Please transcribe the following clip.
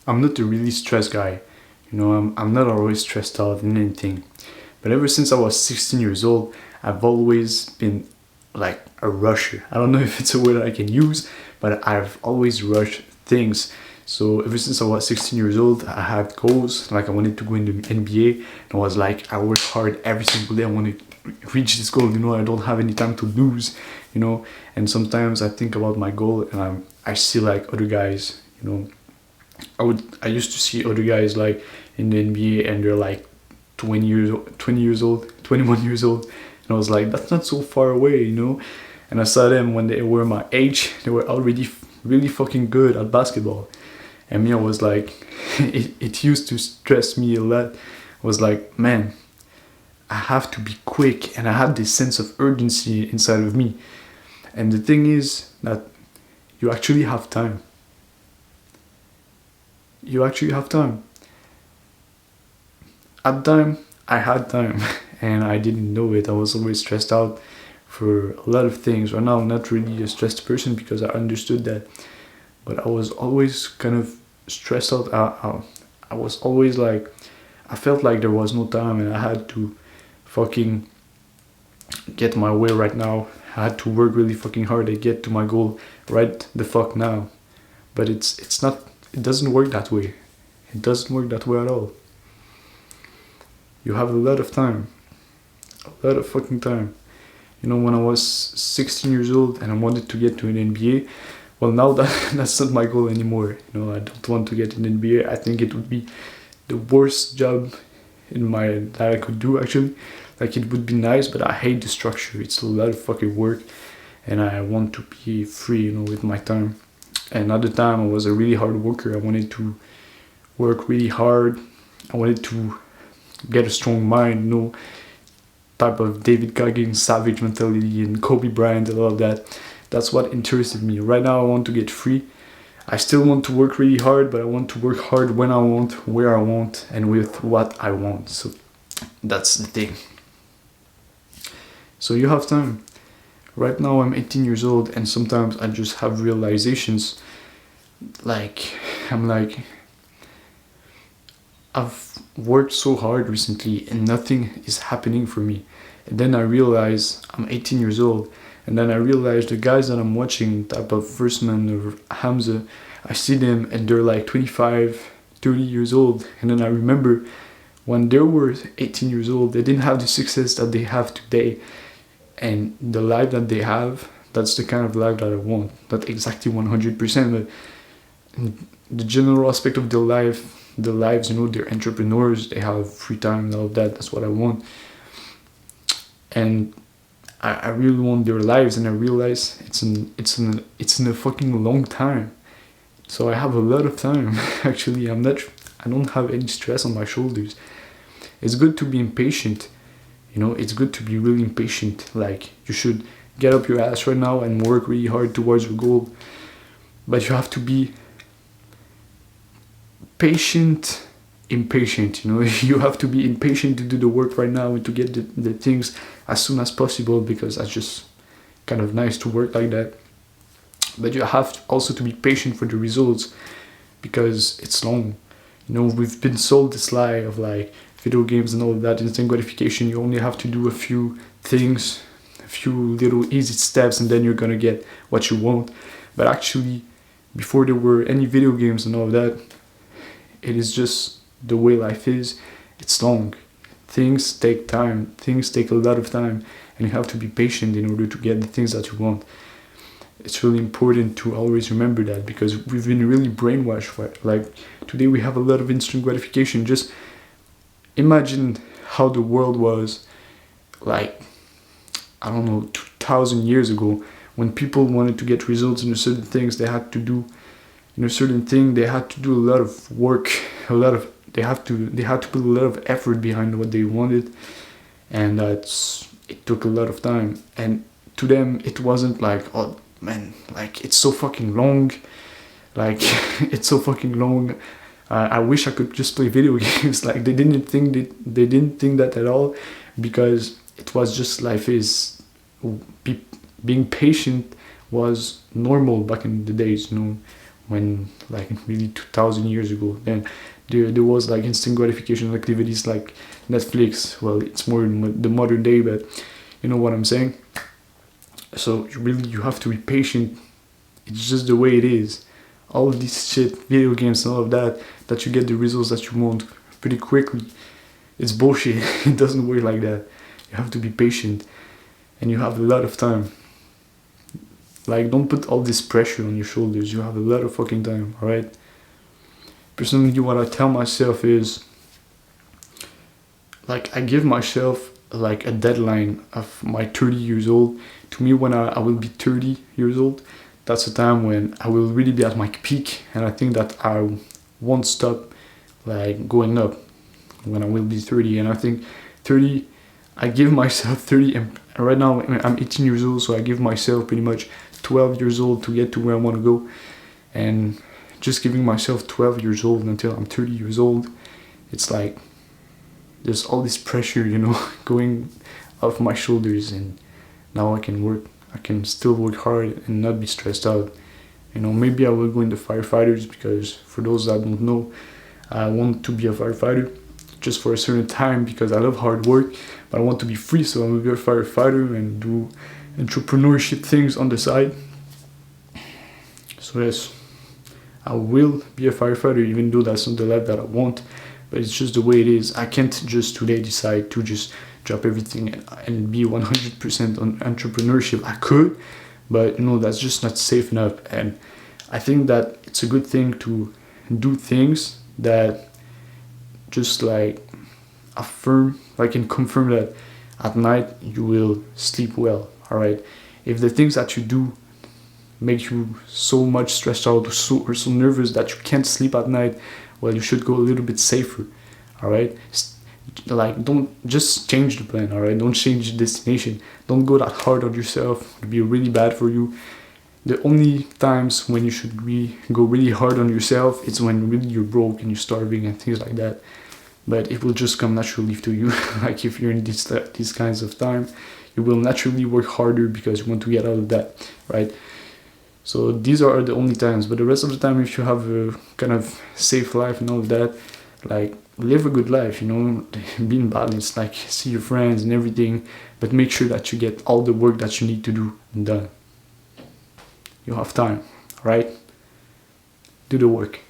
I'm not a really stressed guy. I'm not always stressed out in anything. But ever since I was 16 years old, I've always been like a rusher. I don't know if it's a word I can use, but I've always rushed things. So ever since I was 16 years old, I had goals. Like I wanted to go into NBA. And I was like, I work hard every single day. I want to reach this goal. I don't have any time to lose. And sometimes I think about my goal and I see like other guys. I used to see other guys like in the NBA and they're like 20 years old, 21 years old. And I was like, that's not so far away. And I saw them when they were my age, they were already really fucking good at basketball. And me, I was like, it used to stress me a lot. I was like, man, I have to be quick. And I had this sense of urgency inside of me. And the thing is that you actually have time. You actually have time. At the time, I had time and I didn't know it. I was always stressed out for a lot of things. Right now, I'm not really a stressed person because I understood that. But I was always kind of stressed out. I was always like, I felt like there was no time and I had to fucking get my way right now. I had to work really fucking hard to get to my goal right the fuck now. But it's not, it doesn't work that way. It doesn't work that way at all. You have a lot of time. A lot of fucking time. When I was 16 years old and I wanted to get to an NBA, well, now that's not my goal anymore. I don't want to get an NBA. I think it would be the worst job that I could do, actually. Like, it would be nice, but I hate the structure. It's a lot of fucking work and I want to be free, with my time. And at the time, I was a really hard worker. I wanted to work really hard. I wanted to get a strong mind, type of David Goggins savage mentality and Kobe Bryant and all of that. That's what interested me. Right now I want to get free. I still want to work really hard, but I want to work hard when I want, where I want, and with what I want. So that's the thing. So you have time. Right now I'm 18 years old and sometimes I just have realizations. I've worked so hard recently and nothing is happening for me. And then I realize I'm 18 years old. And then I realize the guys that I'm watching, type of Versman or Hamza, I see them and they're like 25, 30 years old. And then I remember when they were 18 years old, they didn't have the success that they have today. And the life that they have, that's the kind of life that I want. Not exactly 100%, but the general aspect of their life, the lives, they're entrepreneurs, they have free time and all of that. That's what I want. And I really want their lives, and I realize it's in a fucking long time. So I have a lot of time. Actually, I don't have any stress on my shoulders. It's good to be impatient. It's good to be really impatient. Like, you should get up your ass right now and work really hard towards your goal. But you have to be impatient. You have to be impatient to do the work right now and to get the things as soon as possible, because that's just kind of nice to work like that. But you have also to be patient for the results, because it's long. We've been sold this lie of like video games and all of that, instant gratification. You only have to do a few things, a few little easy steps, and then you're gonna get what you want. But actually, before there were any video games and all of that, it is just the way life is. It's long. Things take time. Things take a lot of time, and you have to be patient in order to get the things that you want. It's really important to always remember that, because we've been really brainwashed. Right? Like, today we have a lot of instant gratification. Just imagine how the world was like, I don't know, 2,000 years ago, when people wanted to get results in certain things. They had to do certain thing. They had to do a lot of work, they had to put a lot of effort behind what they wanted, and it took a lot of time. And to them, it wasn't like, oh man, like, it's so fucking long, like it's so fucking long. I wish I could just play video games. Like, they didn't think that at all, because it was just life is. Being patient was normal back in the days. when like really 2000 years ago. Then there was like instant gratification activities like Netflix. Well, it's more in the modern day, but you know what I'm saying. So you have to be patient. It's just the way it is. All this shit, video games and all of that you get the results that you want pretty quickly, it's bullshit. It doesn't work like that. You have to be patient, and you have a lot of time. Like, don't put all this pressure on your shoulders. You have a lot of fucking time, alright? Personally, what I tell myself is, like, I give myself like a deadline of my 30 years old. To me, when I will be 30 years old, that's a time when I will really be at my peak, and I think that I won't stop like going up when I will be 30. And I think 30, I give myself 30, and right now I'm 18 years old, so I give myself pretty much 12 years old to get to where I want to go. And just giving myself 12 years old until I'm 30 years old, it's like there's all this pressure, you know, going off my shoulders, and now I can still work hard and not be stressed out. You know, maybe I will go into firefighters, because for those that don't know, I want to be a firefighter just for a certain time because I love hard work, but I want to be free, so I will be a firefighter and do entrepreneurship things on the side. So yes, I will be a firefighter, even though that's not the life that I want, but it's just the way it is. I can't just today decide to just drop everything and be 100% on entrepreneurship. I could, but no, that's just not safe enough. And I think that it's a good thing to do things that just like affirm, like, and confirm that at night you will sleep well. All right, if the things that you do make you so much stressed out or so nervous that you can't sleep at night, well, you should go a little bit safer. All right, like, don't just change the plan. All right, don't change the destination. Don't go that hard on yourself. It'll be really bad for you. The only times when you should go really hard on yourself is when really you're broke and you're starving and things like that. But it will just come naturally to you. Like, if you're in these kinds of time, you will naturally work harder because you want to get out of that, right? So these are the only times. But the rest of the time, if you have a kind of safe life and all of that, like, live a good life, you know, be in balance, like, see your friends and everything, but make sure that you get all the work that you need to do done. You have time, right? Do the work.